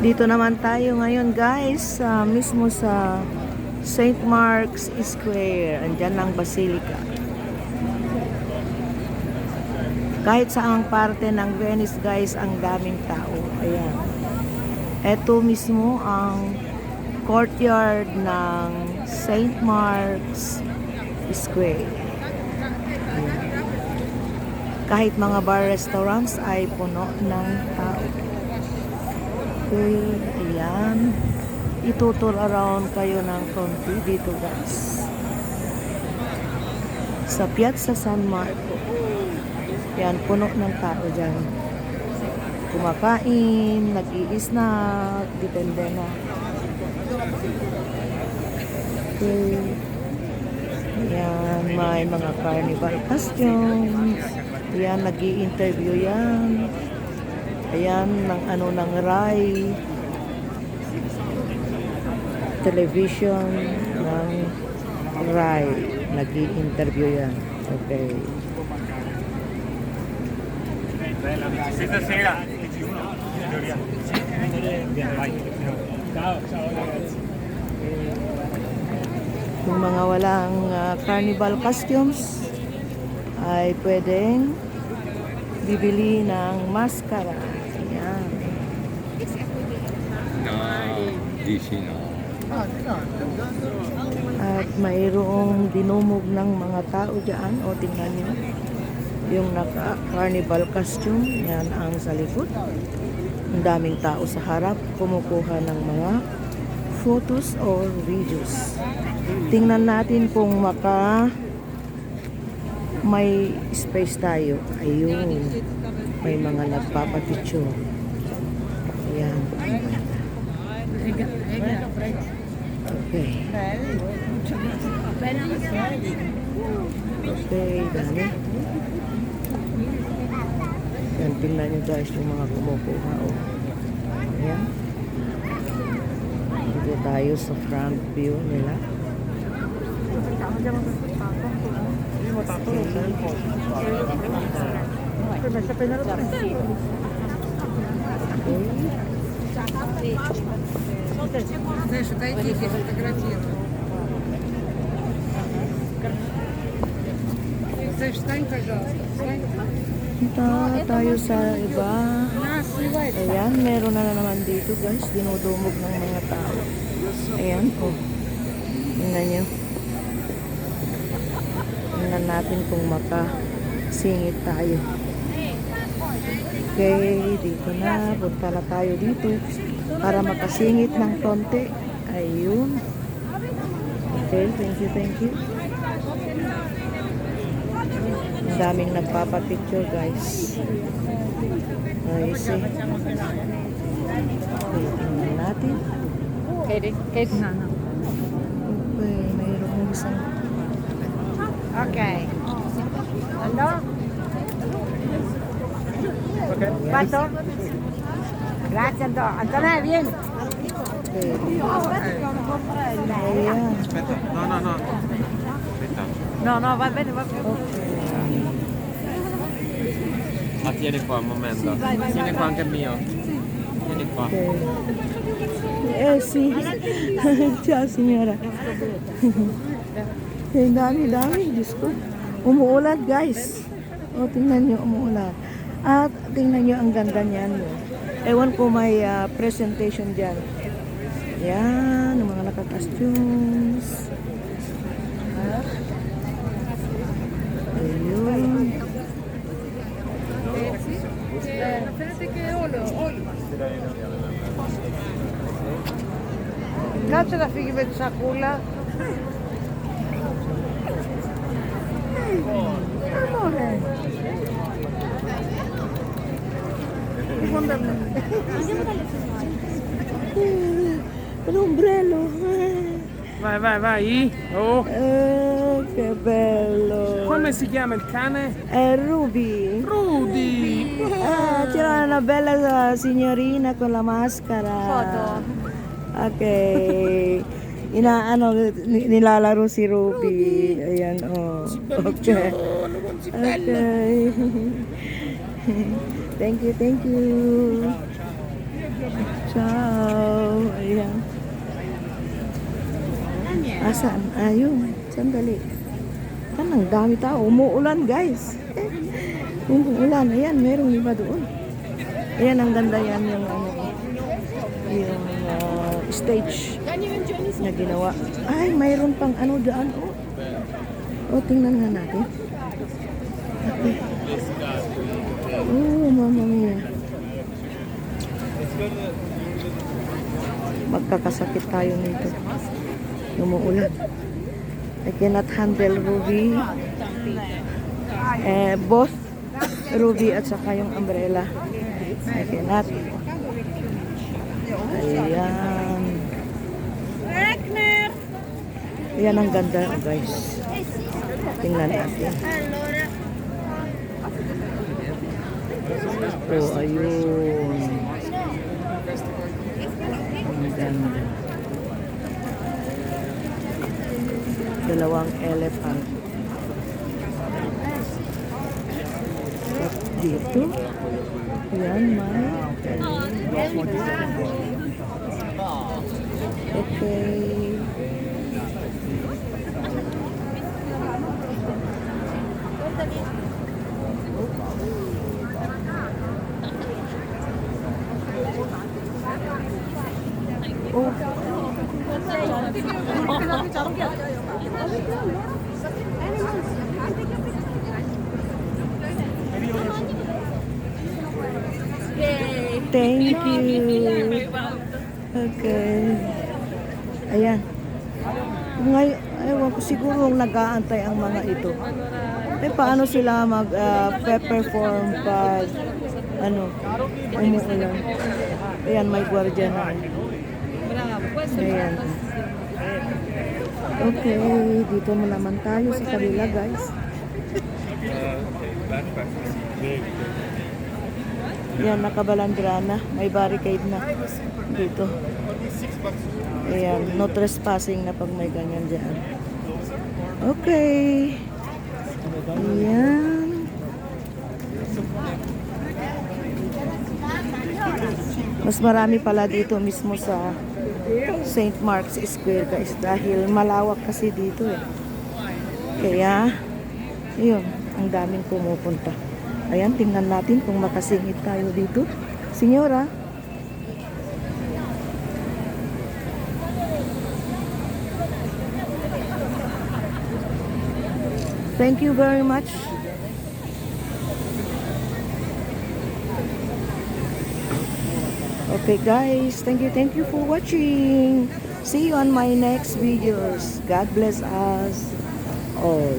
Dito naman tayo ngayon guys, mismo sa St. Mark's Square. Andyan ang Basilica. Kahit saang parte ng Venice guys, ang daming tao. Ayan. Ito mismo ang courtyard ng St. Mark's Square. Ayan. Kahit mga bar restaurants ay puno ng tao. Okay, ayan. Itutur around kayo ng konti dito guys. Sa Piazza San Marco. Yan, puno ng tao dyan. Kumakain, nag-i-snack, depende na. Okay. Yan, may mga carnival costumes. Yan, nag-i-interview yan. Ayan, ng Rai television ng Rai. Nag-i-interview yan. Okay. Kung mga walang carnival costumes ay pwedeng bibili ng maskara. Ayan. At mayroong dinumog ng mga tao dyan. O tingnan nyo. Yung naka-carnival costume. Yan ang sa likod. Ang daming tao sa harap. Kumukuha ng mga photos or videos. Tingnan natin kung may space tayo. Ayun. May mga nagpapapicture. Ayan. Okay. Okay, dami. Yan, tingnan nyo guys yung mga kumukuha. Oh. Ayan. Dito tayo sa front view nila. Punta tayo sa iba. Ayan, meron na naman dito guys. Dinudumog ng mga tao. Ayan, oh. Tingnan nyo. Tingnan natin kung makasingit tayo. Okay, dito na. Punta na tayo dito para makasingit ng konti. Ayun. Okay, thank you. Ang daming nagpapapicture guys. I see. Okay, tingnan natin. Okay, mayroong isang. Okay. Ano? Pato? Grazie, Antonella, vieni. Okay. Ayan. Aspetta, no. Aspetta. No, va bene. Ma tieni qua un momento. Tieni qua anche il mio. Tieni qua. Okay. Si. Ciao, signora. Dami. Diyos ko. Umuulan, guys. O, tingnan nyo, umuulan. At tingnan nyo, ang ganda niyan. Ewan ko may presentation dyan. Yan, ang mga naka-costumes. Ayun. Κάτσε να φύγει με τη σακούλα. Amore. Un ombrello. Vai. Oh. Che bello. Come si chiama il cane? È Ruby. Rudy. C'era una bella signorina con la maschera. Foto. Okay. Nilalaro si Ruby. Ayan, oh. Okay. Okay. Thank you. Ciao. Asan? Ayun. Sandali. Ang dami tao. Umuulan, guys. Umuulan. Ayan, merong iba doon. Ayan, ang ganda yan yung yung stage na ginawa. Ay, mayroon pang ano dyan. Oh, tingnan nga natin. Okay. Oh, mama mia. Magkakasakit tayo nito. Umuulan. I cannot handle Ruby. Both Ruby at saka yung umbrella. I cannot. Ayan. Ayan ang ganda, guys. Tingnan natin. Oh, ayun. Ang ganda. Dalawang elephant. At dito, yan may okay. Thank you. Okay. Ayan. Ngayon, ewan ko siguro nag-aantay ang mga ito. Paano sila mag-perform pag umuulan. Ayan, may gwardiya na. Ayan. Okay, dito mo naman tayo sa kabila, guys. Ayan, nakabalandra na. May barricade na dito. Ayan, no trespassing na pag may ganyan dyan. Okay. Ayan. Mas marami pala dito mismo sa St. Mark's Square, guys, dahil malawak kasi dito eh. Kaya, yun, ang daming pumupunta. Ayan, tingnan natin kung makasingit tayo dito. Senyora. Thank you very much. Okay guys, thank you for watching. See you on my next videos. God bless us all.